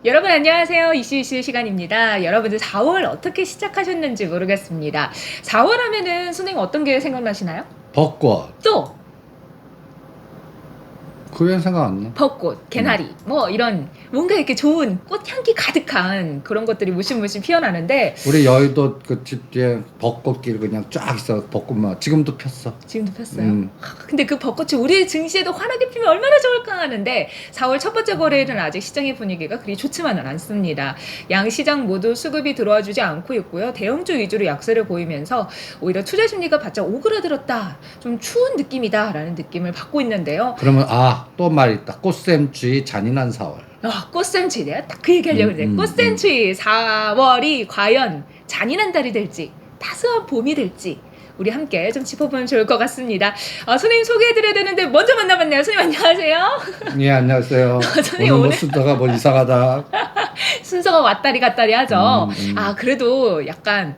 여러분 안녕하세요. 이슈 시간입니다. 여러분들 4월 어떻게 시작하셨는지 모르겠습니다. 4월 하면은 선생님 어떤 게 생각나시나요? 벚꽃. 또 그 외엔 생각 안 나. 벚꽃, 개나리 뭐 이런 뭔가 이렇게 좋은 꽃향기 가득한 그런 것들이 무심무심 피어나는데 우리 여의도 그 집 뒤에 벚꽃길 그냥 쫙 있어. 벚꽃만 지금도 폈어. 지금도 폈어요. 근데 그 벚꽃이 우리 증시에도 환하게 피면 얼마나 좋을까 하는데 4월 첫 번째 거래일은 아직 시장의 분위기가 그리 좋지만은 않습니다. 양 시장 모두 수급이 들어와 주지 않고 있고요. 대형주 위주로 약세를 보이면서 오히려 투자 심리가 바짝 오그라들었다. 좀 추운 느낌이다라는 느낌을 받고 있는데요. 그러면 또 말 있다. 꽃샘추위 잔인한 4월. 꽃샘추위 내가 딱 그 얘기하려고 했는데 꽃샘추위 4월이 과연 잔인한 달이 될지 따스한 봄이 될지 우리 함께 좀 짚어보면 좋을 것 같습니다. 선생님 소개해드려야 되는데 먼저 만나봤네요. 선생님 안녕하세요. 예, 안녕하세요. 선생님 오늘 뭐 오늘 쓰다가 뭐 이상하다. 순서가 왔다리 갔다리 하죠. 그래도 약간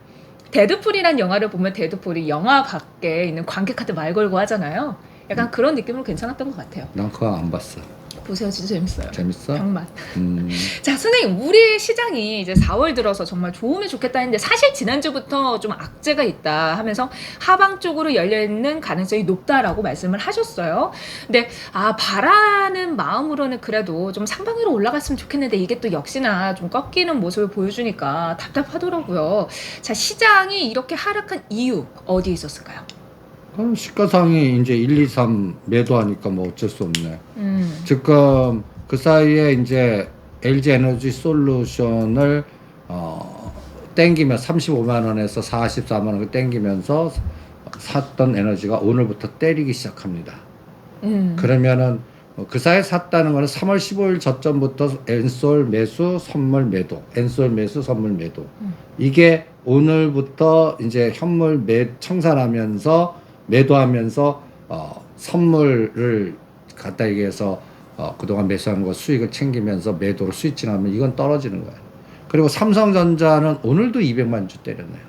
데드풀이란 영화를 보면 데드풀이 영화 밖에 있는 관객한테 말 걸고 하잖아요. 약간 그런 느낌으로 괜찮았던 것 같아요. 난 그거 안 봤어. 보세요. 진짜 재밌어요. 재밌어? 병맛. 음. 자, 선생님, 우리 시장이 이제 4월 들어서 정말 좋으면 좋겠다 했는데 사실 지난주부터 좀 악재가 있다 하면서 하방 쪽으로 열려있는 가능성이 높다라고 말씀을 하셨어요. 근데 바라는 마음으로는 그래도 좀 상방으로 올라갔으면 좋겠는데 이게 또 역시나 좀 꺾이는 모습을 보여주니까 답답하더라고요. 자, 시장이 이렇게 하락한 이유 어디에 있었을까요? 그럼 시가상이 이제 1, 2, 3 매도하니까 뭐 어쩔 수 없네. 지금 그 사이에 이제 LG 에너지 솔루션을 땡기면 35만 원에서 44만 원을 땡기면서 샀던 에너지가 오늘부터 때리기 시작합니다. 그러면은 그 사이에 샀다는 거는 3월 15일 저점부터 엔솔 매수, 선물 매도, 엔솔 매수, 선물 매도. 이게 오늘부터 이제 현물 청산하면서 매도하면서 선물을 갖다 얘기해서 그동안 매수한 거 수익을 챙기면서 매도로 수익 진하면 이건 떨어지는 거예요. 그리고 삼성전자는 오늘도 200만 주 때렸네요.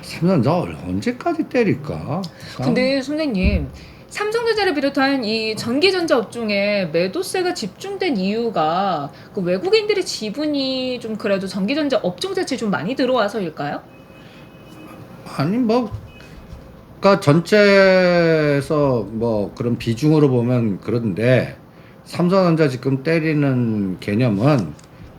삼성전자 언제까지 때릴까? 근데 선생님 삼성전자를 비롯한 이 전기전자 업종에 매도세가 집중된 이유가 그 외국인들의 지분이 좀 그래도 전기전자 업종 자체에 좀 많이 들어와서일까요? 아니 그러니까 전체에서 뭐 그런 비중으로 보면 그런데 삼성전자 지금 때리는 개념은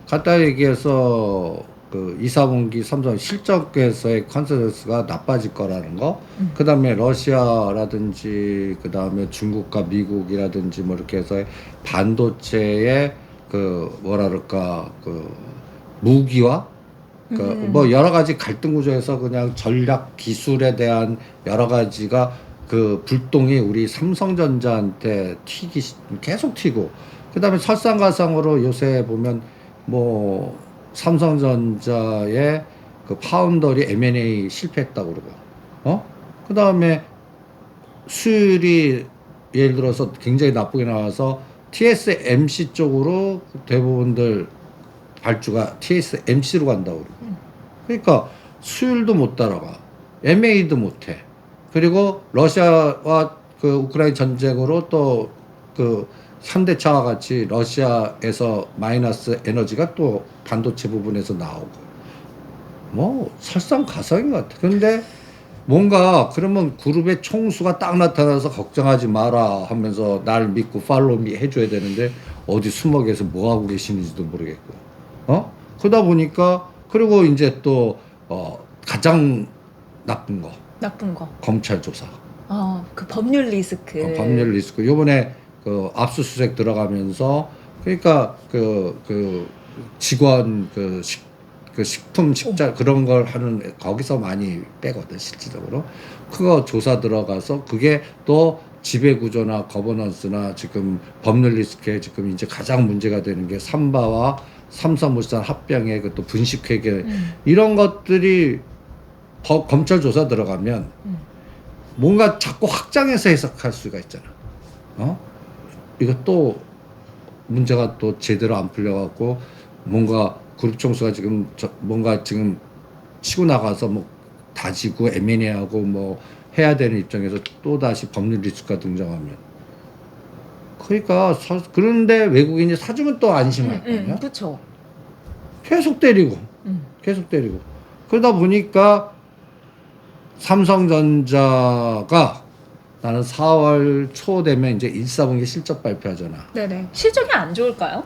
갖다 얘기해서 그 2, 4분기 삼성 실적에서의 컨센서스가 나빠질 거라는 거, 그 다음에 러시아라든지 그 다음에 중국과 미국이라든지 뭐 이렇게 해서 반도체의 그 뭐라 그럴까 그 무기화 뭐 여러 가지 갈등 구조에서 그냥 전략 기술에 대한 여러 가지가 그 불똥이 우리 삼성전자한테 계속 튀고, 그다음에 설상가상으로 요새 보면 뭐 삼성전자의 그 파운더리 M&A 실패했다고 그러고, 그다음에 수율이 예를 들어서 굉장히 나쁘게 나와서 TSMC 쪽으로 대부분들 발주가 TSMC로 간다고 그러고, 그러니까 수율도 못 따라가, MA도 못해. 그리고 러시아와 그 우크라이나 전쟁으로 또 그 현대차와 같이 러시아에서 마이너스 에너지가 또 반도체 부분에서 나오고, 뭐 설상가상인 것 같아. 근데 뭔가 그러면 그룹의 총수가 딱 나타나서 걱정하지 마라 하면서 날 믿고 팔로미 해줘야 되는데 어디 숨어 계서 뭐 하고 계시는지도 모르겠고, 그러다 보니까, 그리고 이제 또 가장 나쁜 거 검찰 조사, 그 법률 리스크. 법률 리스크. 요번에 그 압수수색 들어가면서 그러니까 그 직원 그 식품 식자 그런 걸 하는 거기서 많이 빼거든 실질적으로. 그거 조사 들어가서 그게 또 지배 구조나 거버넌스나 지금 법률 리스크에 지금 이제 가장 문제가 되는 게 삼바와 삼성물산 합병의 그 또 분식회계, 이런 것들이 검찰 조사 들어가면 뭔가 자꾸 확장해서 해석할 수가 있잖아. 이거 또 문제가 또 제대로 안 풀려갖고 뭔가 그룹 총수가 지금 뭔가 지금 치고 나가서 뭐 다지고 M&A하고 뭐 해야 되는 입장에서 또 다시 법률 리스크가 등장하면 그러니까 그런데 외국인이 사주면 또 안심할 거 아니야? 그렇죠. 계속 때리고 계속 때리고 그러다 보니까 삼성전자가 나는 4월 초 되면 이제 1, 4분기 실적 발표하잖아. 네네. 실적이 안 좋을까요?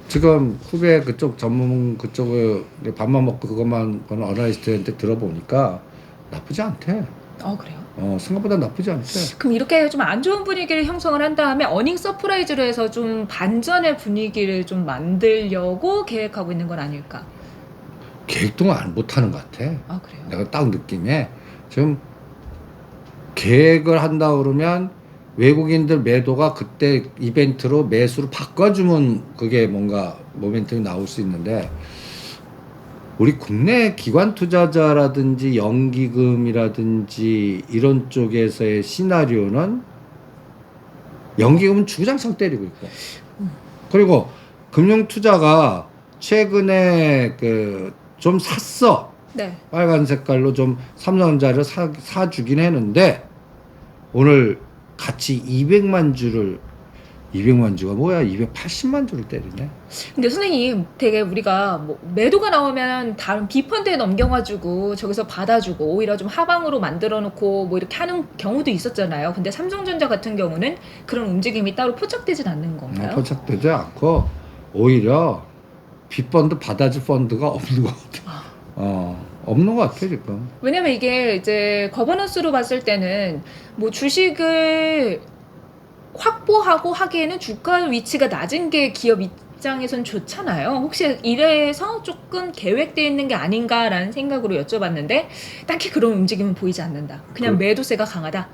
지금 후배 그쪽 전문 그쪽을 밥만 먹고 그것만 보는 어널리스트한테 들어보니까 나쁘지 않대. 그래요? 생각보다 나쁘지 않대. 그럼 이렇게 좀 안 좋은 분위기를 형성을 한 다음에 어닝 서프라이즈로 해서 좀 반전의 분위기를 좀 만들려고 계획하고 있는 건 아닐까? 계획도 못하는 것 같아. 그래요? 내가 딱 느낌에 지금 계획을 한다 그러면 외국인들 매도가 그때 이벤트로 매수로 바꿔주면 그게 뭔가 모멘텀이 나올 수 있는데 우리 국내 기관 투자자라든지 연기금이라든지 이런 쪽에서의 시나리오는 연기금은 주구장창 때리고 있고 그리고 금융 투자가 최근에 좀 샀어. 네. 빨간 색깔로 좀 삼성전자를 사주긴 했는데 오늘 같이 200만 주가 뭐야 280만 주를 때리네. 근데 선생님 되게 우리가 뭐 매도가 나오면 다른 비펀드에 넘겨가지고 저기서 받아주고 오히려 좀 하방으로 만들어 놓고 뭐 이렇게 하는 경우도 있었잖아요. 근데 삼성전자 같은 경우는 그런 움직임이 따로 포착되진 않는 건가요? 포착되지 않고 오히려 빅펀드 받아줄 펀드가 없는 것 같아. 없는 것 같아 지금. 왜냐면 이게 이제 거버넌스로 봤을 때는 뭐 주식을 확보하고 하기에는 주가 위치가 낮은 게 기업 입장에선 좋잖아요. 혹시 이래서 조금 계획되어 있는 게 아닌가라는 생각으로 여쭤봤는데 딱히 그런 움직임은 보이지 않는다. 그냥 매도세가 강하다.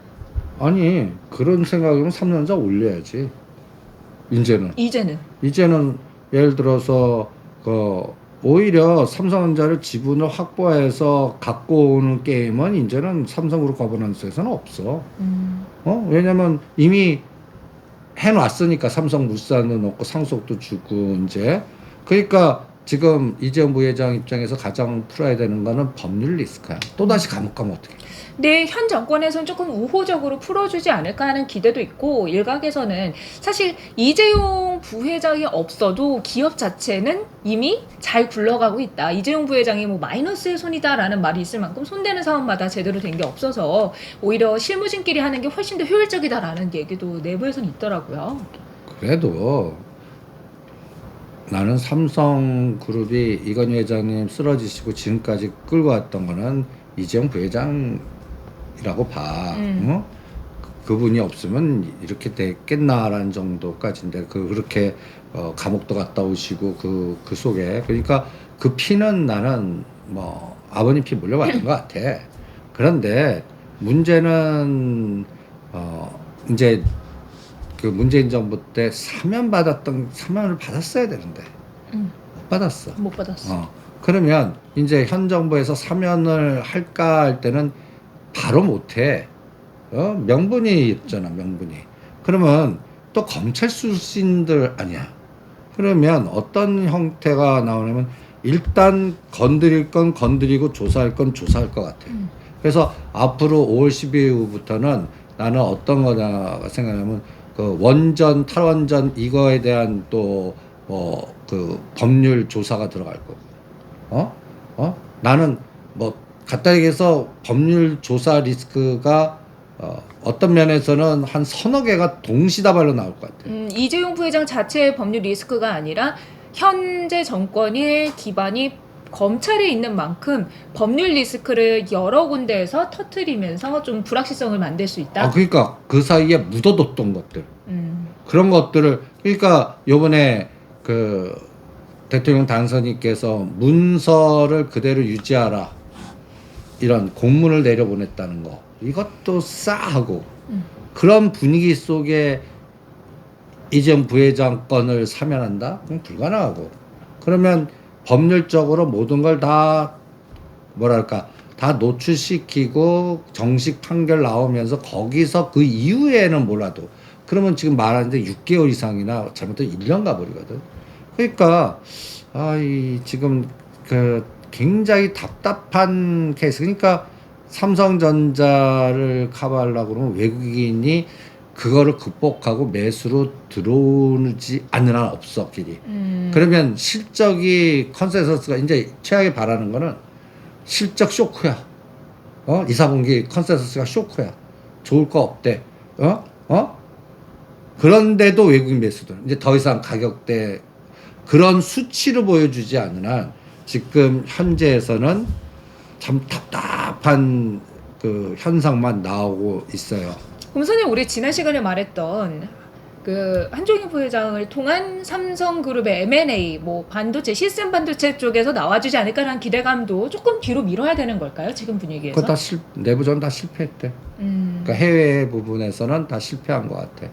아니 그런 생각이면 삼성전자 올려야지. 이제는 예를 들어서 오히려 삼성전자를 지분을 확보해서 갖고 오는 게임은 이제는 삼성그룹 거버넌스에서는 없어. 왜냐면 이미 해놨으니까 삼성물산도 넣고 상속도 주고 이제 그러니까 지금 이재용 부회장 입장에서 가장 풀어야 되는 거는 법률 리스크야. 또다시 감옥 가면 어떡해. 네, 현 정권에서는 조금 우호적으로 풀어주지 않을까 하는 기대도 있고 일각에서는 사실 이재용 부회장이 없어도 기업 자체는 이미 잘 굴러가고 있다. 이재용 부회장이 뭐 마이너스의 손이다라는 말이 있을 만큼 손대는 사업마다 제대로 된 게 없어서 오히려 실무진끼리 하는 게 훨씬 더 효율적이다라는 얘기도 내부에서는 있더라고요. 그래도 나는 삼성그룹이 이건희 회장님 쓰러지시고 지금까지 끌고 왔던 거는 이재용 부회장이라고 봐. 그분이 없으면 이렇게 됐겠나라는 정도까지인데 그렇게 감옥도 갔다 오시고 그 속에 그러니까 그 피는 나는 뭐 아버님 피 물려받은 것 같아. 그런데 문제는 이제 그 문재인 정부 때 사면을 받았어야 되는데 못 받았어. 못 받았어. 그러면 이제 현 정부에서 사면을 할까 할 때는 바로 못해. 명분이 있잖아, 명분이. 그러면 또 검찰 출신들 아니야. 그러면 어떤 형태가 나오냐면 일단 건드릴 건 건드리고 조사할 건 조사할 것 같아. 그래서 앞으로 5월 12일 후부터는 나는 어떤 거냐 생각하면 그 원전, 탈원전 이거에 대한 또 그 법률 조사가 들어갈 거고. 나는 뭐 간단히 얘기해서 법률 조사 리스크가 어떤 면에서는 한 서너 개가 동시다발로 나올 것 같아. 이재용 부회장 자체의 법률 리스크가 아니라 현재 정권의 기반이 검찰에 있는 만큼 법률 리스크를 여러 군데에서 터트리면서 좀 불확실성을 만들 수 있다. 그러니까 그 사이에 묻어뒀던 것들. 그런 것들을 그러니까 요번에 그 대통령 당선인께서 문서를 그대로 유지하라 이런 공문을 내려보냈다는 거 이것도 싸하고 그런 분위기 속에 이재용 부회장 건을 사면한다? 그럼 불가능하고 그러면 법률적으로 모든 걸 다 뭐랄까 다 노출시키고 정식 판결 나오면서 거기서 그 이후에는 몰라도 그러면 지금 말하는데 6개월 이상이나 잘못하면 1년 가버리거든. 그러니까 이 지금 그 굉장히 답답한 케이스. 그러니까 삼성전자를 커버하려고 그러면 외국인이 그거를 극복하고 매수로 들어오지 않는 한 없어 길이. 그러면 실적이 컨센서스가 이제 최악에 바라는 거는 실적 쇼크야. 2, 4분기 컨센서스가 쇼크야. 좋을 거 없대. 그런데도 외국인 매수들 이제 더 이상 가격대 그런 수치를 보여주지 않는 한 지금 현재에서는 참 답답한 그 현상만 나오고 있어요. 그럼 선생님 우리 지난 시간에 말했던 그 한종희 부회장을 통한 삼성그룹의 M&A 뭐 반도체 시스템 반도체 쪽에서 나와주지 않을까라는 기대감도 조금 뒤로 미뤄야 되는 걸까요? 지금 분위기에서? 그거 다 내부전 다 실패했대. 그러니까 해외 부분에서는 다 실패한 것 같아.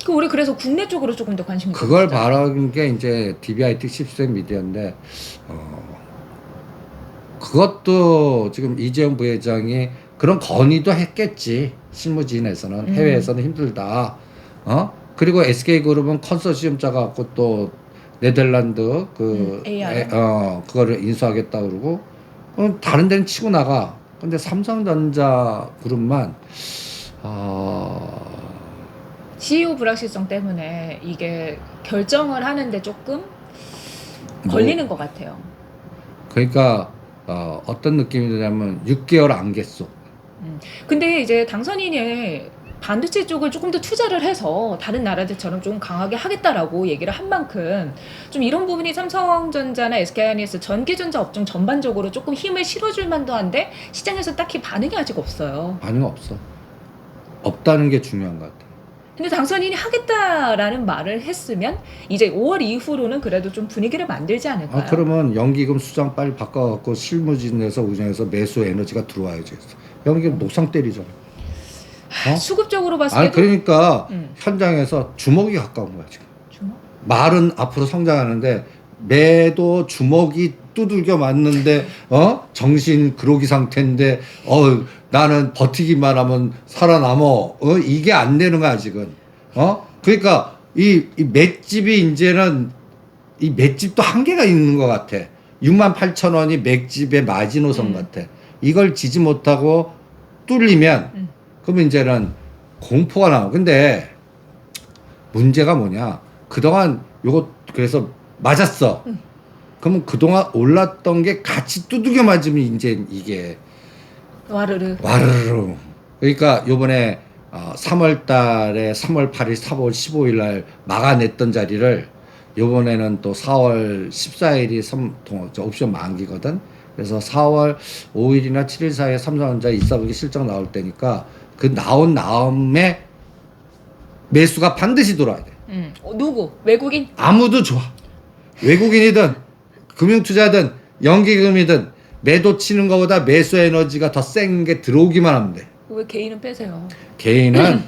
그 우리 그래서 국내 쪽으로 조금 더 관심 그걸 가져보자. 바라는 게 이제 DBIT 시스템 미디어인데 그것도 지금 이재용 부회장이 그런 건의도 했겠지. 실무진에서는 해외에서는 힘들다. 그리고 SK그룹은 컨소시엄 짜갖고 또 네덜란드 AR. 그거를 인수하겠다 그러고 다른 데는 치고 나가. 근데 삼성전자 그룹만 CEO 불확실성 때문에 이게 결정을 하는데 조금 뭐, 걸리는 것 같아요. 그러니까 어떤 느낌이 드냐면 6개월 안겠어. 근데 이제 당선인이 반도체 쪽을 조금 더 투자를 해서 다른 나라들처럼 좀 강하게 하겠다라고 얘기를 한 만큼 좀 이런 부분이 삼성전자나 SK하이닉스 전기전자 업종 전반적으로 조금 힘을 실어줄 만도 한데 시장에서 딱히 반응이 아직 없어요. 반응 없어. 없다는 게 중요한 것 같아. 근데 당선인이 하겠다라는 말을 했으면 이제 5월 이후로는 그래도 좀 분위기를 만들지 않을까요? 그러면 연기금 수장 빨리 바꿔갖고 실무진에서 운영해서 매수 에너지가 들어와야지. 연기금 녹상 때리잖아. 수급적으로 봤을 아니 때도 그러니까 현장에서 주먹이 가까운 거야 지금. 주먹? 말은 앞으로 성장하는데 매도 주먹이 두들겨 맞는데 정신 그로기 상태인데 나는 버티기만 하면 살아남어. 이게 안 되는 거야 지금. 그러니까 이 맷집이 이제는 이 맷집도 한계가 있는 것 같아. 68,000원이 맷집의 마지노선 같아. 이걸 지지 못하고 뚫리면 그러면 이제는 공포가 나와. 근데 문제가 뭐냐? 그동안 요거 그래서 맞았어. 그러면 그동안 올랐던 게 같이 두들겨 맞으면 이제 이게 와르르. 그러니까 요번에 3월 달에 3월 8일, 4월 15일 날 막아냈던 자리를 요번에는 또 4월 14일이 옵션 만기거든. 그래서 4월 5일이나 7일 사이에 삼성전자 2, 4분기 실적 나올 때니까 그 나온 다음에 매수가 반드시 돌아야 돼. 누구? 외국인? 아무도 좋아. 외국인이든 금융투자든 연기금이든 매도 치는 것보다 매수 에너지가 더 센 게 들어오기만 하면 돼. 왜 개인은 빼세요? 개인은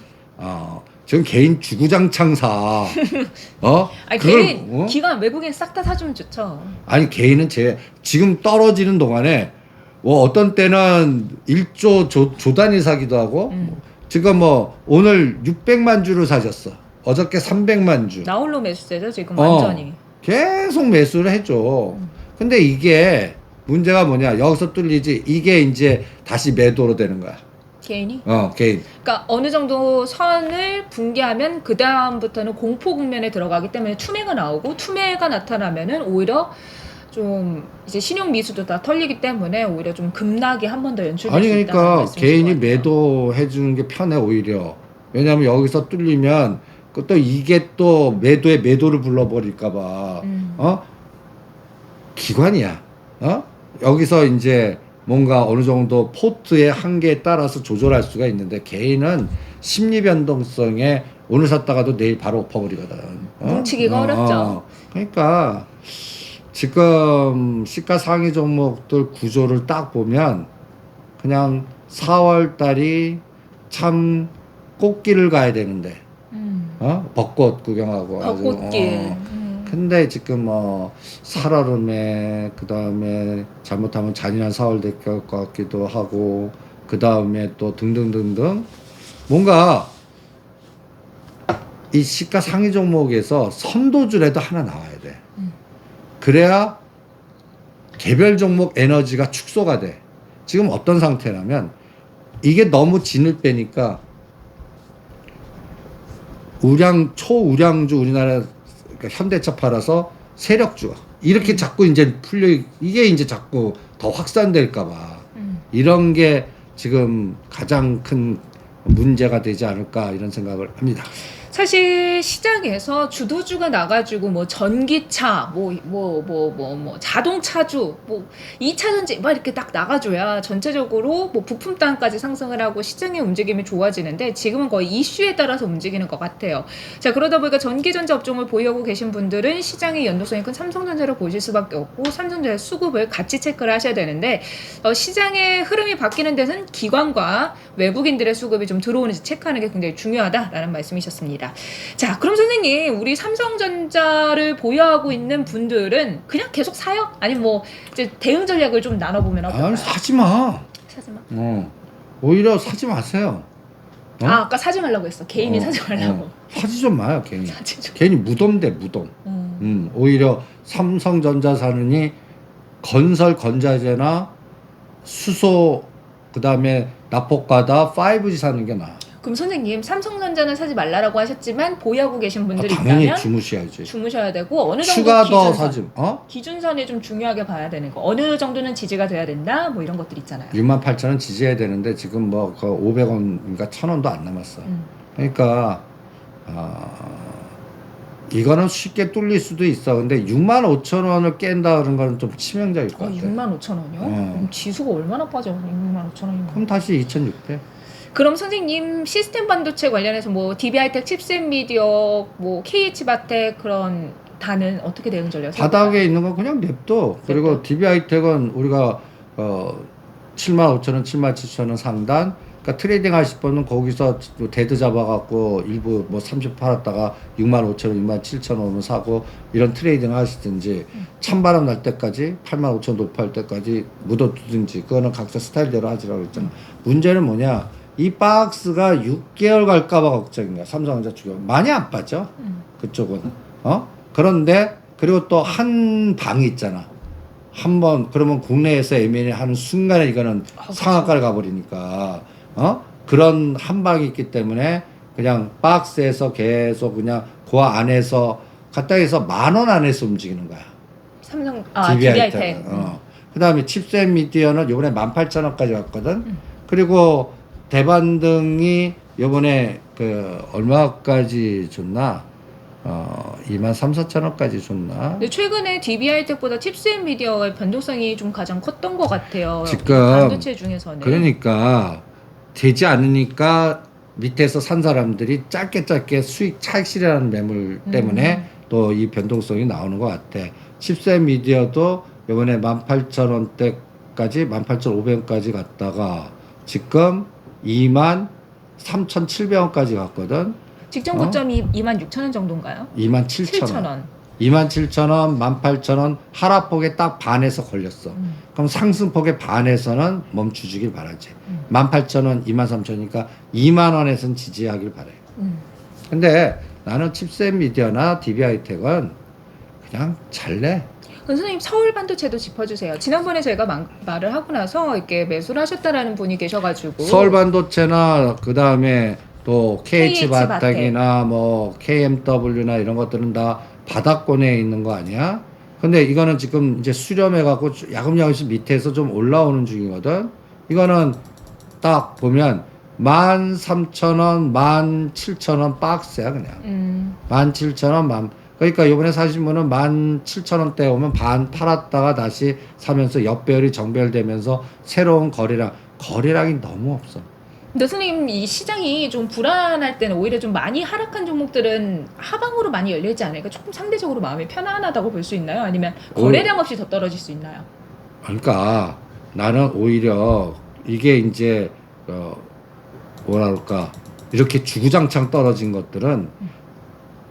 지금 개인 주구장창사. 아니 그걸, 개인 기관 외국인 싹 다 사주면 좋죠. 아니 개인은 지금 떨어지는 동안에 어떤 때는 1조 조 단위 사기도 하고 지금 오늘 600만 주를 사셨어. 어저께 300만 주. 나홀로 매수세죠 지금 완전히. 계속 매수를 해줘. 근데 이게 문제가 뭐냐? 여기서 뚫리지. 이게 이제 다시 매도로 되는 거야. 개인이? 개인. 그러니까 어느 정도 선을 붕괴하면 그 다음부터는 공포 국면에 들어가기 때문에 투매가 나오고 투매가 나타나면은 오히려 좀 이제 신용 미수도 다 털리기 때문에 오히려 좀 급락이 한 번 더 연출될 수 있다는 그러니까 말씀이신 개인이 것 같아요. 매도해 주는 게 편해 오히려. 왜냐하면 여기서 뚫리면 또 이게 또 매도에 매도를 불러버릴까 봐. 기관이야. 여기서 이제 뭔가 어느 정도 포트의 한계에 따라서 조절할 수가 있는데 개인은 심리 변동성에 오늘 샀다가도 내일 바로 엎어버리거든. 뭉치기가 어렵죠. 그러니까 지금 시가 상위 종목들 구조를 딱 보면 그냥 4월 달이 참 꽃길을 가야 되는데 벚꽃 구경하고 벚꽃길. 근데 지금 살얼음에 그 다음에 잘못하면 잔인한 4월 될 것 같기도 하고 그 다음에 또 등등등등 뭔가 이 시가 상위 종목에서 선도주라도 하나 나와야 돼. 그래야 개별 종목 에너지가 축소가 돼. 지금 어떤 상태냐면 이게 너무 진을 빼니까 초우량주 우리나라 그러니까 현대차 팔아서 세력주가 이렇게 자꾸 이제 이게 이제 자꾸 더 확산될까봐 이런 게 지금 가장 큰 문제가 되지 않을까 이런 생각을 합니다. 사실 시장에서 주도주가 나가지고 뭐 전기차, 자동차주, 2차 전지 막 이렇게 딱 나가줘야 전체적으로 뭐 부품 단까지 상승을 하고 시장의 움직임이 좋아지는데 지금은 거의 이슈에 따라서 움직이는 것 같아요. 자, 그러다 보니까 전기전자 업종을 보유하고 계신 분들은 시장의 연동성이 큰 삼성전자를 보실 수밖에 없고 삼성전자의 수급을 같이 체크를 하셔야 되는데 시장의 흐름이 바뀌는 데는 기관과 외국인들의 수급이 좀 들어오는지 체크하는 게 굉장히 중요하다라는 말씀이셨습니다. 자, 그럼 선생님, 우리 삼성전자를 보유하고 있는 분들은 그냥 계속 사요? 아니면 뭐 이제 대응 전략을 좀 나눠보면 어떨까요? 아니 사지 마. 사지 마. 오히려 사지 마세요. 아까 사지 말라고 했어. 개인이 사지 말라고. 사지 좀 마요, 괜히. 사지 좀. 괜히 무덤돼, 무덤. 오히려 삼성전자 사느니 건설 건자재나 수소 그다음에 납폭과다 5G 사는 게 나아. 그럼 선생님, 삼성전자는 사지 말라라고 하셨지만 보유하고 계신 분들이 당연히 있다면 주무셔야지. 주무셔야 되고 어느 정도 추가 더 기준선, 사지. 기준선이 좀 중요하게 봐야 되는 거. 어느 정도는 지지가 돼야 된다. 뭐 이런 것들 있잖아요. 68,000원 지지해야 되는데 지금 뭐 그 500원인가 1,000원도 안 남았어. 그러니까 이거는 쉽게 뚫릴 수도 있어. 근데 65,000원을 깬다 그런 거는 좀 치명적일 것 같아. 65,000원이요? 그럼 지수가 얼마나 빠져? 65,000원이면. 그럼 다시 2,600. 그럼 선생님, 시스템 반도체 관련해서 뭐 DB하이텍, 칩셋 미디어, 뭐 KH바텍 그런 단은 어떻게 대응 전략? 바닥에 있는 건 그냥 냅둬. 그리고 DB하이텍은 우리가 75,000원, 77,000원 상단. 그러니까 트레이딩 하실 분은 거기서 데드 잡아갖고 일부 뭐 30 팔았다가 65,000원, 67,000원 오면 사고 이런 트레이딩 하시든지 찬바람 날 때까지 85,000원 높아할 때까지 묻어두든지 그거는 각자 스타일대로 하시라고 했잖아. 문제는 뭐냐? 이 박스가 6개월 갈까봐 걱정인 거야. 삼성전자 주가 많이 안 빠져. 그쪽은. 그런데 그리고 또 한 방이 있잖아. 한번 그러면 국내에서 M&A 하는 순간에 이거는 상한가를 가버리니까 그런 한 방이 있기 때문에 그냥 박스에서 계속 그냥 그 안에서 갖다 해서 10,000원 안에서 움직이는 거야. 삼성 DB하이텍. 그다음에 칩셋 미디어는 요번에 18,000원까지 갔거든. 그리고 대반등이 요번에 그 얼마까지 줬나? 23,000~24,000원까지 줬나? 근데 최근에 DB하이텍보다 칩셋 미디어의 변동성이 좀 가장 컸던 것 같아요. 지금 반도체 중에서는. 그러니까 되지 않으니까 밑에서 산 사람들이 짧게 수익 차익 실현하는 매물 때문에 또 이 변동성이 나오는 것 같아. 칩셋 미디어도 요번에 18,000원대까지 18,500원까지 갔다가 지금 23,700원까지 갔거든. 직전 고점이 26,000원 정도인가요? 27,000원. 27,000원, 18,000원 하락폭에 딱 반에서 걸렸어. 그럼 상승폭의 반에서는 멈추주길 바라지. 18,000원, 23,000원이니까 2만원에선 지지하길 바래. 근데 나는 칩셋 미디어나 DB하이텍은 그냥 잘래. 선생님, 서울 반도체도 짚어주세요. 지난번에 제가 말을 하고 나서 이렇게 매수를 하셨다라는 분이 계셔가지고. 서울 반도체나 그 다음에 또 KH바텍이나 뭐 KMW나 이런 것들은 다 바닥권에 있는 거 아니야? 근데 이거는 지금 이제 수렴해갖고 야금야금씩 밑에서 좀 올라오는 중이거든. 이거는 딱 보면 13,000원, 17,000원 박스야 그냥. 17,000원, 그러니까 요번에 사신 분은 17,000원대 오면 반 팔았다가 다시 사면서 역배열이 정배열되면서 새로운 거래량이 너무 없어. 근데 선생님, 이 시장이 좀 불안할 때는 오히려 좀 많이 하락한 종목들은 하방으로 많이 열리지 않을까? 조금 상대적으로 마음이 편안하다고 볼 수 있나요? 아니면 거래량 없이 더 떨어질 수 있나요? 그러니까 나는 오히려 이게 이제 뭐랄까 이렇게 주구장창 떨어진 것들은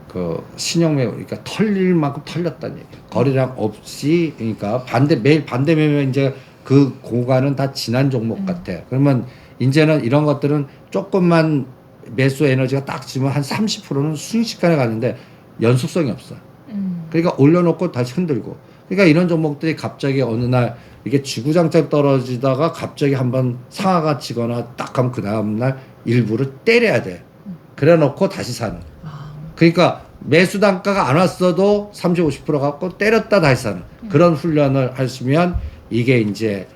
그 신용매매, 그러니까 털릴 만큼 털렸다는 얘기야. 거래량 없이, 그러니까 매일 반대 매매 이제 그 공간은 다 지난 종목 같아. 그러면 이제는 이런 것들은 조금만 매수 에너지가 딱 지면 한 30%는 순식간에 가는데 연속성이 없어. 그러니까 올려놓고 다시 흔들고. 그러니까 이런 종목들이 갑자기 어느 날 이게 주구장창 떨어지다가 갑자기 한번 상하가 치거나 딱 하면 그 다음날 일부를 때려야 돼. 그래 놓고 다시 사는. 그러니까 매수 단가가 안 왔어도 30, 50% 갖고 때렸다 다시 사는 그런 훈련을 하시면 이게 이제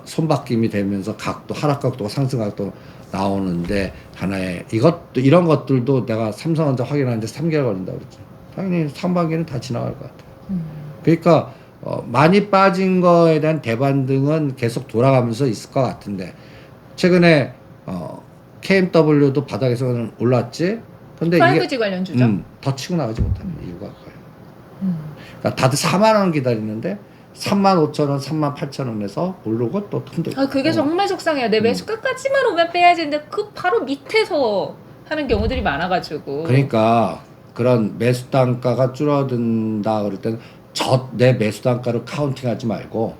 손바뀜이 되면서 각도 하락 각도가 상승 각도 나오는데 하나의 이것도 이런 것들도 내가 삼성전자 확인하는데 3개월 걸린다고 그랬죠. 당연히 상반기는 다 지나갈 것 같아요. 그러니까 많이 빠진 거에 대한 대반등은 계속 돌아가면서 있을 것 같은데 최근에 KMW도 바닥에서는 올랐지. 근데 5G 관련 주죠. 더 치고 나가지 못하는 이유가 그거예요. 그러니까 다들 4만 원 기다리는데 35,000원, 38,000원에서 오르고 또 흔들고. 아, 그게 정말 속상해요. 내 매수가까지만 오면 빼야지. 근데 그 바로 밑에서 하는 경우들이 많아가지고. 그러니까 그런 매수 단가가 줄어든다 그럴 때는 내 매수 단가를 카운팅하지 말고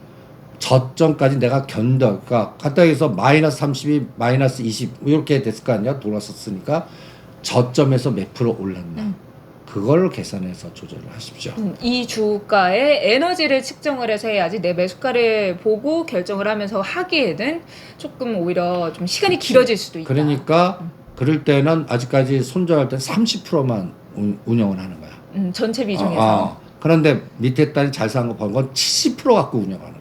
저점까지 내가 견뎌. 그러니까 가뜩해서 마이너스 32, 마이너스 20 이렇게 됐을 거 아니야? 돌았었으니까 저점에서 몇 프로 올랐나. 그걸 계산해서 조절을 하십시오. 이 주가의 에너지를 측정을 해서 해야지 내 매수가를 보고 결정을 하면서 하기에는 조금 오히려 좀 시간이 길어질 수도 있다. 그러니까 그럴 때는 아직까지 손절할 때 30%만 운영을 하는 거야. 전체 비중에서. 그런데 밑에 딸이 잘 산 거 본 건 70% 갖고 운영하는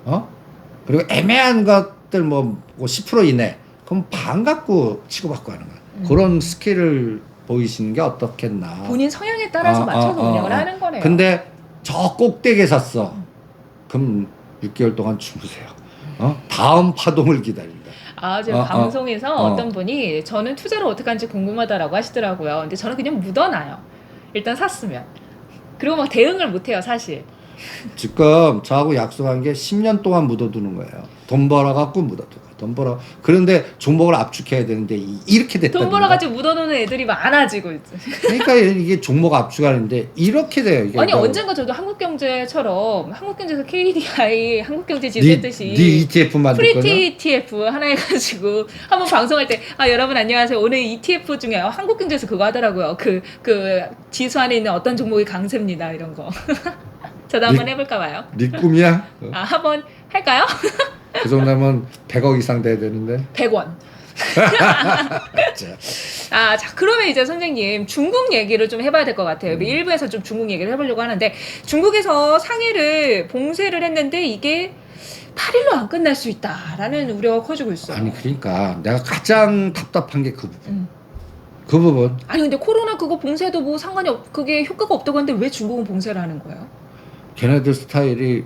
거야. 그리고 애매한 것들 뭐 10% 이내 그럼 반 갖고 치고받고 하는 거야. 그런 스킬을 보이시는 게 어떻겠나. 본인 성향에 따라서 맞춰서 운영을 하는 거네요. 근데 저 꼭대기에 샀어. 그럼 6개월 동안 주무세요. 다음 파동을 기다린다. 아, 제가 방송에서 어떤 분이 저는 투자를 어떻게 하는지 궁금하다라고 하시더라고요. 근데 저는 그냥 묻어놔요. 일단 샀으면. 그리고 막 대응을 못해요, 사실. 지금 저하고 약속한 게 10년 동안 묻어두는 거예요. 돈 벌어갖고 묻어두고. 돈 벌어. 그런데 종목을 압축해야 되는데 이렇게 됐다. 돈 벌어가지고 묻어놓는 애들이 많아지고 있지. 그러니까 이게 종목 압축하는데 이렇게 돼요. 이게 아니 언젠가 저도 한국경제처럼 한국경제에서 KDI 한국경제 지수 네 했듯이 ETF 만들 거냐? 프리티 ETF 하나 해가지고 한번 방송할 때 여러분 안녕하세요. 오늘 ETF 중에 한국경제에서 그거 하더라고요. 그 지수 안에 있는 어떤 종목이 강세입니다 이런 거. 저도 한번 해볼까 봐요. 네 꿈이야? 한번 할까요? 그 정도면 100억 이상 돼야 되는데. 100원. 자, 그러면 이제 선생님 중국 얘기를 좀 해봐야 될 것 같아요. 일부에서 좀 중국 얘기를 해보려고 하는데 중국에서 상해를 봉쇄를 했는데 이게 8일로 안 끝날 수 있다라는 우려가 커지고 있어요. 아니 그러니까 내가 가장 답답한 게 그 부분. 그 부분. 아니 근데 코로나 그거 봉쇄도 뭐 상관이 그게 효과가 없다고 하는데 왜 중국은 봉쇄를 하는 거예요? 걔네들 스타일이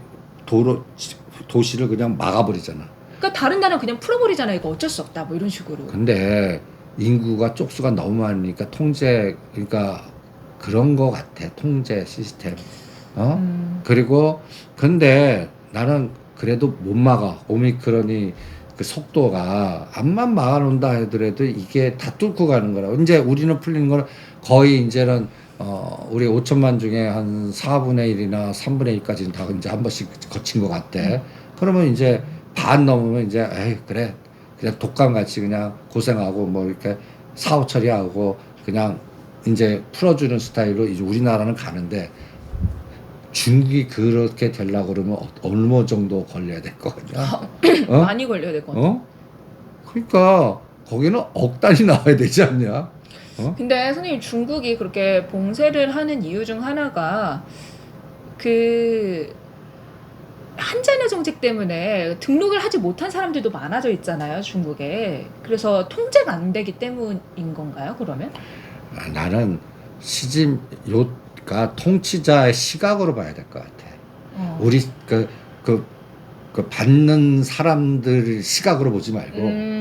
도시를 그냥 막아버리잖아. 그러니까 다른 나라는 그냥 풀어버리잖아. 이거 어쩔 수 없다 뭐 이런 식으로. 근데 인구가 쪽수가 너무 많으니까 그러니까 그런 거 같아. 통제 시스템. 그리고 근데 나는 그래도 못 막아. 오미크론이 그 속도가 암만 막아놓는다 하더라도 이게 다 뚫고 가는 거라. 이제 우리는 풀리는 거는 거의 이제는 우리 5천만 중에 한 4분의 1이나 3분의 1까지는 다 이제 한 번씩 거친 것 같대. 그러면 이제 반 넘으면 이제 에이 그래 그냥 독감같이 그냥 고생하고 뭐 이렇게 사후 처리하고 그냥 이제 풀어주는 스타일로 이제 우리나라는 가는데 중국이 그렇게 되려고 그러면 어느 정도 걸려야 될 거 같냐? 많이 걸려야 될 것 같아. 그러니까 거기는 억 단위 나와야 되지 않냐? 근데 선생님 중국이 그렇게 봉쇄를 하는 이유 중 하나가 그 한자녀 정책 때문에 등록을 하지 못한 사람들도 많아져 있잖아요 중국에. 그래서 통제가 안 되기 때문인 건가요 그러면? 나는 시진요가 통치자의 시각으로 봐야 될 것 같아. 우리 그 받는 사람들 시각으로 보지 말고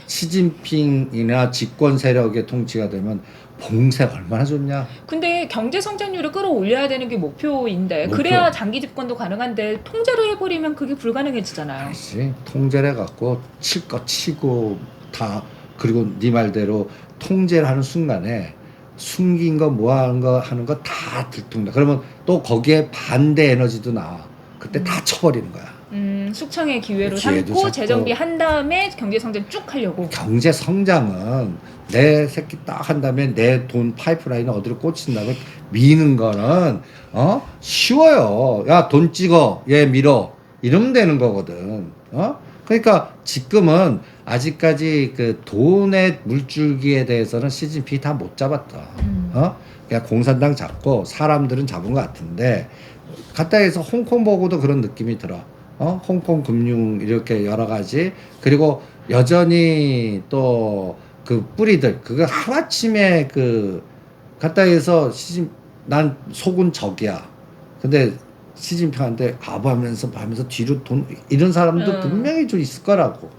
시진핑이나 집권 세력의 통치가 되면 봉쇄 얼마나 좋냐. 근데 경제 성장률을 끌어올려야 되는 게 목표인데 그래야 장기 집권도 가능한데 통제를 해버리면 그게 불가능해지잖아요. 그렇지. 통제를 해갖고 칠 거 치고 다 그리고 네 말대로 통제를 하는 순간에 숨긴 거 뭐 하는 거 다 들통나. 그러면 또 거기에 반대 에너지도 나와. 그때 다 쳐버리는 거야. 숙청의 기회로 기회도 삼고 잡고. 재정비 한 다음에 경제 성장 쭉 하려고. 경제 성장은 내 새끼 딱 한 다음에 내 돈 파이프라인 어디로 꽂힌 다음에 미는 거는 쉬워요. 야 돈 찍어 얘 밀어 이러면 되는 거거든. 그러니까 지금은 아직까지 그 돈의 물줄기에 대해서는 시진핑이 다 못 잡았다. 그냥 공산당 잡고 사람들은 잡은 것 같은데 갔다 해서 홍콩 보고도 그런 느낌이 들어. 홍콩 금융 이렇게 여러 가지 그리고 여전히 또 그 뿌리들 그거 하루아침에 그 갔다 해서 난 속은 적이야. 근데 시진핑한테 아부하면서 뒤로 돈 이런 사람도 분명히 좀 있을 거라고.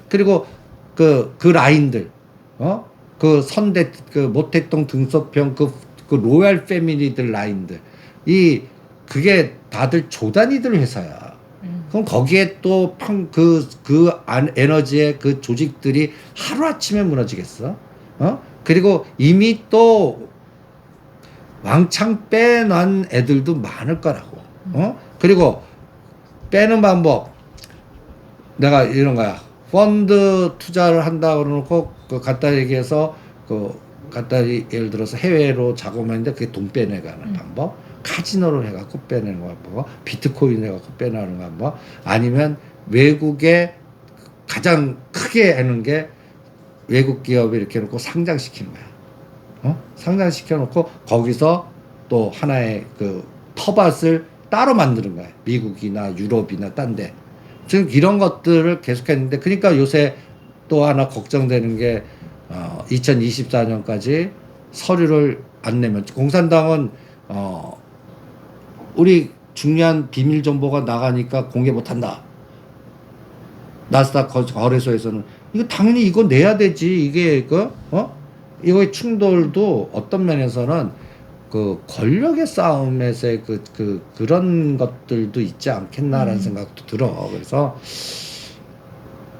그리고 그 라인들, 그 선대 그 모택동 등소평 그 로얄 패밀리들 라인들 그게 다들 조단위들 회사야. 그럼 거기에 또 에너지의 그 조직들이 하루아침에 무너지겠어? 그리고 이미 또 왕창 빼놓은 애들도 많을 거라고. 그리고 빼는 방법 내가 이런 거야. 펀드 투자를 한다 그러놓고 그 갖다 얘기해서 갖다 예를 들어서 해외로 자금하는데 그게 돈 빼내가는 방법. 카지노를 해갖고 빼내는 방법. 비트코인 해갖고 빼내는 방법. 아니면 외국에 가장 크게 하는 게 외국 기업을 이렇게 놓고 상장시키는 거야. 상장시켜 놓고 거기서 또 하나의 그 터밭을 따로 만드는 거야. 미국이나 유럽이나 딴 데. 지금 이런 것들을 계속했는데 그러니까 요새 또 하나 걱정되는 게 2024년까지 서류를 안 내면 공산당은 우리 중요한 비밀 정보가 나가니까 공개 못 한다. 나스닥 거래소에서는 이거 당연히 이거 내야 되지. 이게 이거의 충돌도 어떤 면에서는 그 권력의 싸움에서의 그런 것들도 있지 않겠나라는 생각도 들어. 그래서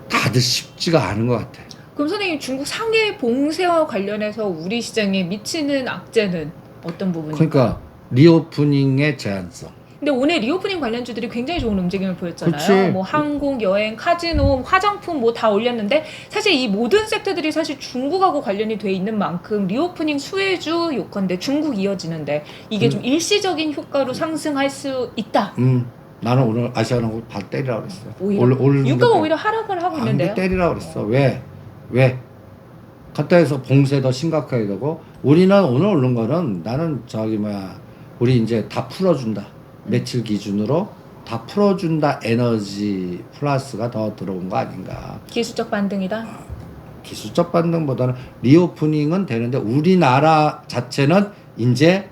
다들 쉽지가 않은 것 같아. 그럼 선생님 중국 상해 봉쇄와 관련해서 우리 시장에 미치는 악재는 어떤 부분인가요? 그러니까 리오프닝의 제한성. 근데 오늘 리오프닝 관련주들이 굉장히 좋은 움직임을 보였잖아요. 그치. 뭐 항공, 여행, 카지노, 화장품 뭐 다 올렸는데 사실 이 모든 섹터들이 사실 중국하고 관련이 돼 있는 만큼 리오프닝 수혜주 요건데 중국 이어지는데 이게 좀 일시적인 효과로 상승할 수 있다. 나는 오늘 아시아나고 다 때리라고 그랬어. 오히려 유가가 오히려 하락을 하고 있는데요. 때리라고 그랬어. 왜? 갔다 해서 봉쇄 더 심각하게 되고 우리는 오늘 오른 거는 나는 우리 이제 다 풀어준다. 며칠 기준으로 다 풀어준다. 에너지 플러스가 더 들어온 거 아닌가. 기술적 반등이다. 기술적 반등보다는 리오프닝은 되는데 우리나라 자체는 이제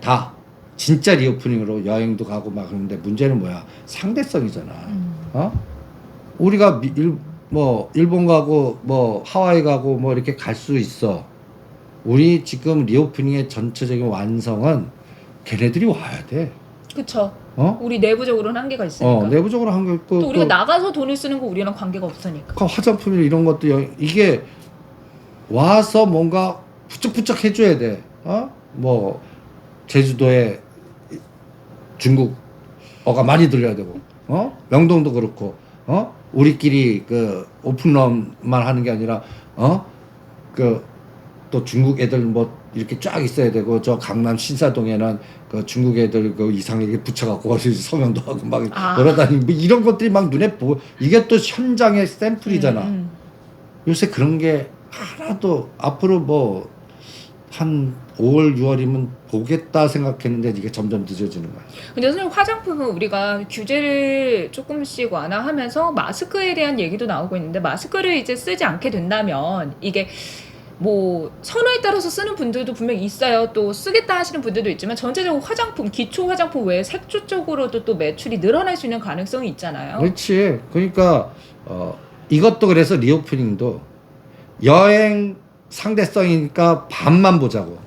다 진짜 리오프닝으로 여행도 가고 막 그러는데 문제는 뭐야? 상대성이잖아. 우리가 일본 가고 뭐 하와이 가고 뭐 이렇게 갈 수 있어. 우리 지금 리오프닝의 전체적인 완성은 걔네들이 와야 돼. 그쵸. 우리 내부적으로는 한계가 있으니까. 내부적으로 한계 있고 또 우리가 나가서 돈을 쓰는 거 우리랑 관계가 없으니까. 그 화장품이나 이런 것도 이게 와서 뭔가 부쩍부쩍 해줘야 돼. 뭐 제주도에 중국어가 많이 들려야 되고, 명동도 그렇고, 우리끼리 그 오픈런만 하는 게 아니라, 또 중국 애들 뭐 이렇게 쫙 있어야 되고, 저 강남 신사동에는 그 중국 애들 그 이상하게 붙여갖고 서명도 하고 막 돌아다니고 뭐 이런 것들이 막 눈에 이게 또 현장의 샘플이잖아. 요새 그런 게 하나도 앞으로 뭐 한 5월, 6월이면 보겠다 생각했는데 이게 점점 늦어지는 거야. 근데 선생님 화장품은 우리가 규제를 조금씩 완화하면서 마스크에 대한 얘기도 나오고 있는데 마스크를 이제 쓰지 않게 된다면 이게 뭐 선호에 따라서 쓰는 분들도 분명히 있어요. 또 쓰겠다 하시는 분들도 있지만 전체적으로 화장품, 기초 화장품 외에 색조 쪽으로도 또 매출이 늘어날 수 있는 가능성이 있잖아요. 그렇지. 그러니까 이것도 그래서 리오프닝도 여행 상대성이니까 반만 보자고.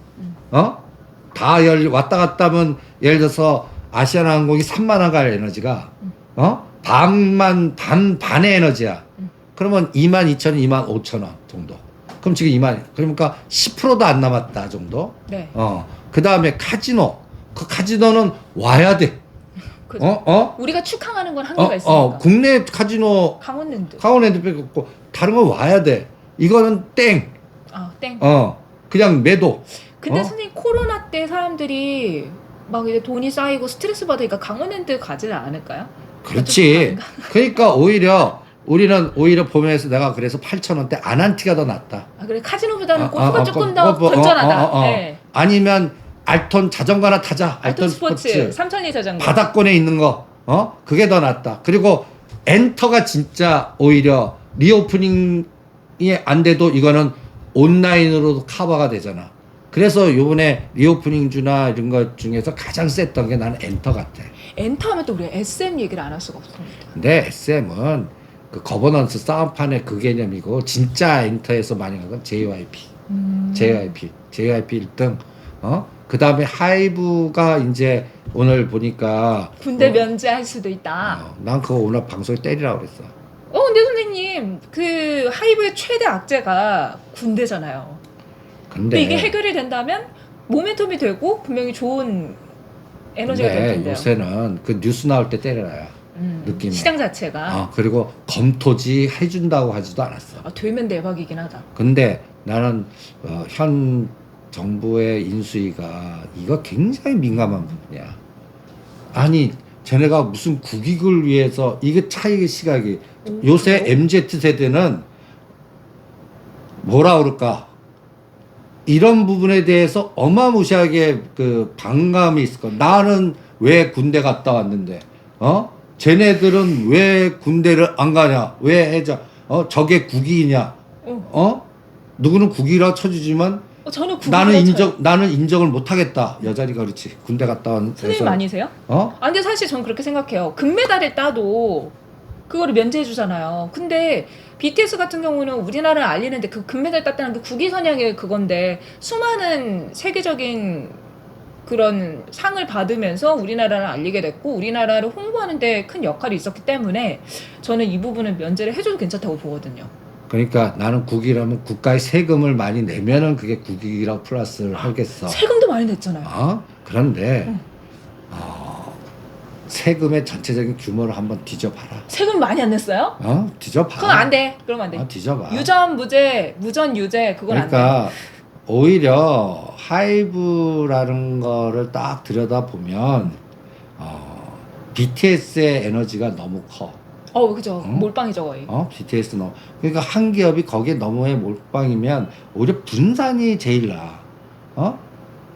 다 왔다 갔다 하면 예를 들어서 아시아나항공이 3만 원 갈 에너지가 반의 에너지야. 그러면 22,000원, 25,000원 정도. 그럼 지금 그러니까 10%도 안 남았다 정도. 네. 그 다음에 카지노. 그 카지노는 와야 돼. 우리가 축항하는 건 한계가 있으니까. 국내 카지노 강원랜드 빼고 다른 건 와야 돼. 이거는 땡. 땡. 그냥 매도. 근데 선생님 코로나 때 사람들이 막 이제 돈이 쌓이고 스트레스 받으니까 강원랜드 가지는 않을까요? 그렇지. 그러니까 오히려 우리는 오히려 보면서 내가 그래서 8,000원대 아난티가 더 낫다. 아, 그래 카지노보다는 골프가 조금 더 건전하다. 네. 아니면 알톤 자전거나 타자. 알톤 스포츠 3,000리 자전거. 바닥권에 있는 거. 그게 더 낫다. 그리고 엔터가 진짜 오히려 리오프닝이 안 돼도 이거는 온라인으로도 커버가 되잖아. 그래서 요번에 리오프닝 주나 이런 것 중에서 가장 셌던 게 나는 엔터 같아. 엔터 하면 또 우리 SM 얘기를 안 할 수가 없습니다. 근데 SM은 그 거버넌스 싸움판의 그 개념이고 진짜 엔터에서 많이 간 건 JYP. JYP 1등. 그 다음에 하이브가 이제 오늘 보니까 군대 면제할 수도 있다. 난 그거 오늘 방송에 때리라고 그랬어. 근데 선생님 그 하이브의 최대 악재가 군대잖아요. 근데 이게 해결이 된다면 모멘텀이 되고 분명히 좋은 에너지가 될 텐데요. 요새는 그 뉴스 나올 때 때려라야. 느낌이. 시장 자체가. 그리고 검토지 해준다고 하지도 않았어. 되면 대박이긴 하다. 근데 나는 현 정부의 인수위가 이거 굉장히 민감한 부분이야. 아니 쟤네가 무슨 국익을 위해서 이게 차이의 시각이 요새 MZ세대는 뭐라 그럴까 이런 부분에 대해서 어마무시하게 그 반감이 있을 거야. 나는 왜 군대 갔다 왔는데 쟤네들은 왜 군대를 안 가냐 왜 해자 저게 국익이냐 누구는 국익이라고 쳐주지만 저는 나는 인정을 못 하겠다. 여자리가 그렇지. 군대 갔다 온 선생님 아니세요? 근데 사실 저는 그렇게 생각해요. 금메달을 따도 그거를 면제해 주잖아요. 근데 BTS 같은 경우는 우리나라를 알리는데 그 금메달 땄다는 게 국위선양의 그건데 수많은 세계적인 그런 상을 받으면서 우리나라를 알리게 됐고 우리나라를 홍보하는 데 큰 역할이 있었기 때문에 저는 이 부분은 면제를 해줘도 괜찮다고 보거든요. 그러니까 나는 국익이라면 국가의 세금을 많이 내면은 그게 국익이라고 플러스를 하겠어. 세금도 많이 냈잖아요. 그런데 세금의 전체적인 규모를 한번 뒤져봐라. 세금 많이 안 냈어요? 뒤져봐. 그건 안 돼. 그러면 안 돼. 뒤져봐. 유전 무죄, 무전 유죄 그건 안 돼. 그러니까 오히려 하이브라는 거를 딱 들여다보면 BTS의 에너지가 너무 커. 그죠. 몰빵이죠 거의. BTS 그러니까 한 기업이 거기에 너무의 몰빵이면 오히려 분산이 제일 나아.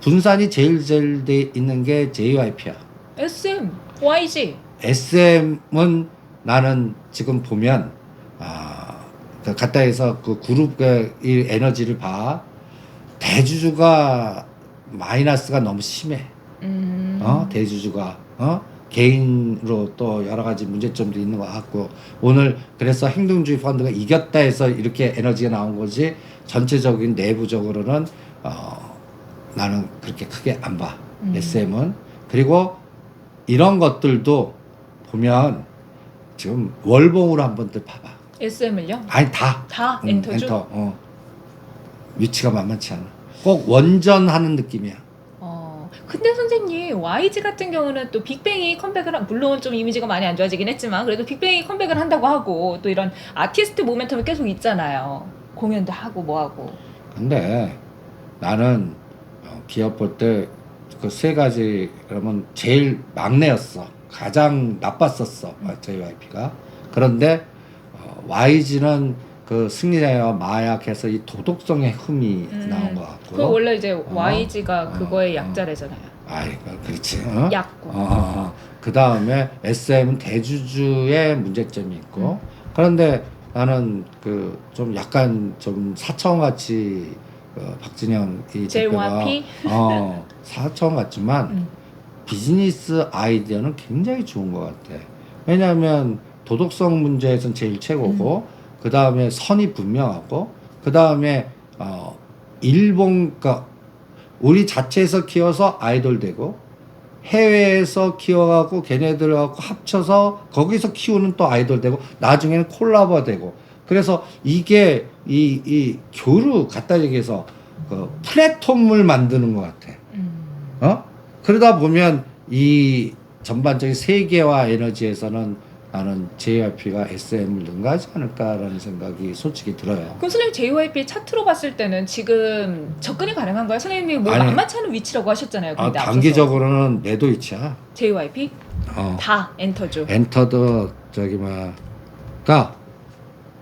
분산이 제일 돼 있는 게 JYP야. SM, YG. SM은 나는 지금 보면 갔다 해서 그 그룹의 이 에너지를 봐. 대주주가 마이너스가 너무 심해. 대주주가 개인으로 또 여러 가지 문제점도 있는 것 같고 오늘 그래서 행동주의 펀드가 이겼다 해서 이렇게 에너지가 나온 거지 전체적인 내부적으로는 나는 그렇게 크게 안 봐. SM은. 그리고 이런 것들도 보면 지금 월봉으로 한번들 봐봐. SM을요? 아니 다 엔터주? 엔터. 위치가 만만치 않아. 꼭 원전하는 느낌이야. 근데 선생님 YG 같은 경우는 또 빅뱅이 컴백을 물론 좀 이미지가 많이 안 좋아지긴 했지만 그래도 빅뱅이 컴백을 한다고 하고 또 이런 아티스트 모멘텀이 계속 있잖아요. 공연도 하고 뭐하고. 근데 나는 기업 볼 때 그 세 가지 그러면 제일 막내였어. 가장 나빴었어. JYP가. 그런데 YG는 그 승리자와 마약해서 이 도덕성의 흠이 나온 것 같고. 그 원래 이제 YG가 그거의 약자래잖아요. 그렇지. 약구. 그 다음에 SM은 대주주의 문제점이 있고. 그런데 나는 그 좀 약간 좀 사차원 같이 박진영 이 대표가 사차원 같지만 비즈니스 아이디어는 굉장히 좋은 것 같아. 왜냐하면 도덕성 문제에선 제일 최고고. 그 다음에 선이 분명하고 그 다음에 일본 그러니까 우리 자체에서 키워서 아이돌 되고 해외에서 키워갖고 걔네들하고 합쳐서 거기서 키우는 또 아이돌 되고 나중에는 콜라보 되고 그래서 이게 이 교류 갖다 얘기해서 그 플랫폼을 만드는 것 같아. 그러다 보면 이 전반적인 세계화 에너지에서는 나는 JYP가 SM을 능가하지 않을까라는 생각이 솔직히 들어요. 그럼 선생님 JYP 차트로 봤을 때는 지금 접근이 가능한가요? 선생님이 뭐 만만치 않은 위치라고 하셨잖아요. 근데 단기적으로는 매도 위치야. JYP? 다 엔터죠. 엔터도 저기 그러니까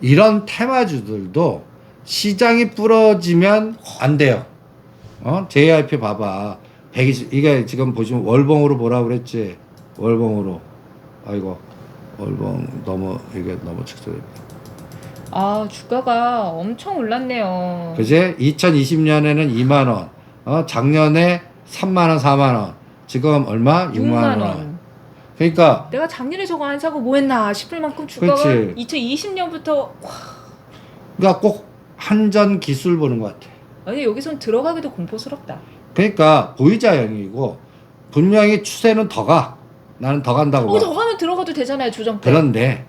이런 테마주들도 시장이 부러지면 안 돼요. JYP 봐봐. 120, 이게 지금 보시면 월봉으로 보라 그랬지. 월봉으로. 아이고, 월봉 이게 너무 축소돼. 아, 주가가 엄청 올랐네요. 그제 2020년에는 2만 원, 작년에 3만 원, 4만 원, 지금 얼마? 6만 원. 그러니까 내가 작년에 저거 안 사고 뭐 했나 싶을 만큼 주가가 그렇지. 2020년부터 그러니까 꼭 한전 기술 보는 것 같아. 아니 여기선 들어가기도 공포스럽다. 그러니까 보이자형이고 분명히 추세는 더 가. 나는 더 간다고 봐. 더 가면 들어가도 되잖아요, 조정 때. 그런데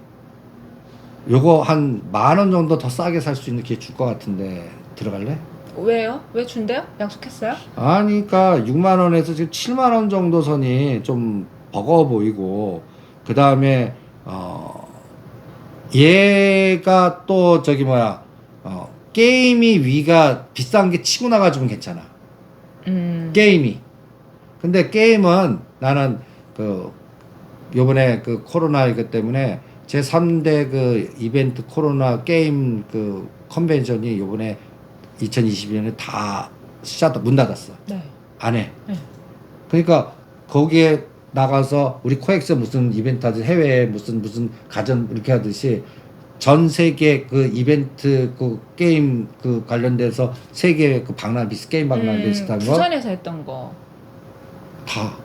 요거 한 10,000원 정도 더 싸게 살 수 있는 기회 줄 것 같은데 들어갈래? 왜요? 왜 준대요? 약속했어요? 아니, 그러니까 6만 원에서 지금 7만 원 정도 선이 좀 버거워 보이고, 그 다음에 얘가 또 저기 뭐야, 게임이 위가 비싼 게 치고 나가주면 괜찮아. 게임이. 근데 게임은 나는 그 요번에 그 코로나 이것 때문에 제 3대 그 이벤트 코로나 게임 그 컨벤션이 요번에 2022년에 다 문 닫았어. 네. 안 해. 네. 그러니까 거기에 나가서 우리 코엑스 무슨 이벤트 하듯이 해외에 무슨 가전 이렇게 하듯이 전 세계 그 이벤트 그 게임 그 관련돼서 세계 그 박람 게임 박람 비슷한 거 부산에서 했던 거. 다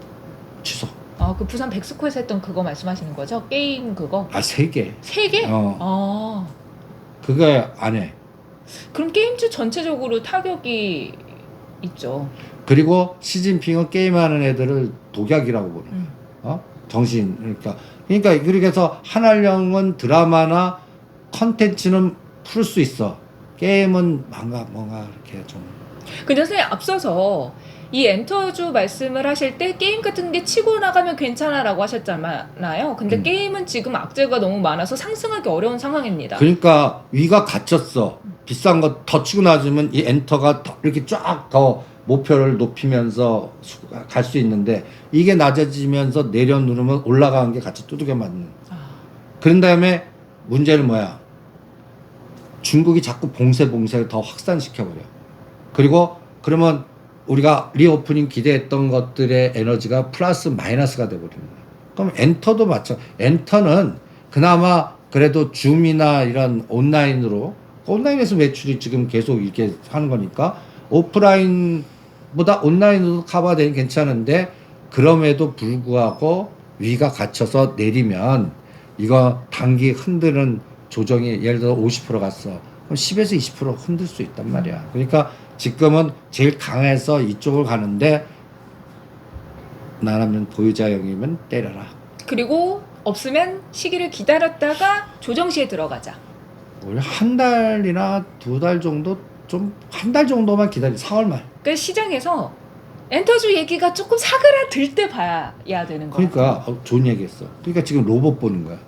취소. 아, 그 부산 백스코에서 했던 그거 말씀하시는 거죠? 게임 그거? 아, 세계. 세 개? 아. 그거 안 해. 그럼 게임주 전체적으로 타격이 있죠. 그리고 시진핑은 게임하는 애들을 독약이라고 보는 거야. 정신. 그러니까 그렇게 해서 한알령은 드라마나 컨텐츠는 풀 수 있어. 게임은 뭔가 이렇게 좀. 근데 선생님 앞서서 이 엔터주 말씀을 하실 때 게임 같은 게 치고 나가면 괜찮아라고 하셨잖아요. 근데 게임은 지금 악재가 너무 많아서 상승하기 어려운 상황입니다. 그러니까 위가 갇혔어. 비싼 거 더 치고 나주면 이 엔터가 더 이렇게 쫙 더 목표를 높이면서 갈 수 있는데 이게 낮아지면서 내려 누르면 올라가는 게 같이 두들겨 맞는. 그런 다음에 문제는 뭐야? 중국이 자꾸 봉쇄를 더 확산시켜버려. 그리고 그러면 우리가 리오프닝 기대했던 것들의 에너지가 플러스 마이너스가 돼버리는 거야. 그럼 엔터도 엔터는 그나마 그래도 줌이나 이런 온라인에서 매출이 지금 계속 이렇게 하는 거니까 오프라인보다 온라인으로 커버되는 괜찮은데 그럼에도 불구하고 위가 갇혀서 내리면 이거 단기 흔드는 조정이 예를 들어 50% 갔어. 그럼 10에서 20% 흔들 수 있단 말이야. 그러니까 지금은 제일 강해서 이쪽을 가는데 나라면 보유자형이면 때려라. 그리고 없으면 시기를 기다렸다가 조정시에 들어가자. 원래 한 달이나 2달 정도 한 달 정도만 기다려. 4월 말. 그러니까 시장에서 엔터주 얘기가 조금 사그라들 때 봐야 되는 거야. 그러니까 좋은 얘기했어. 그러니까 지금 로봇 보는 거야.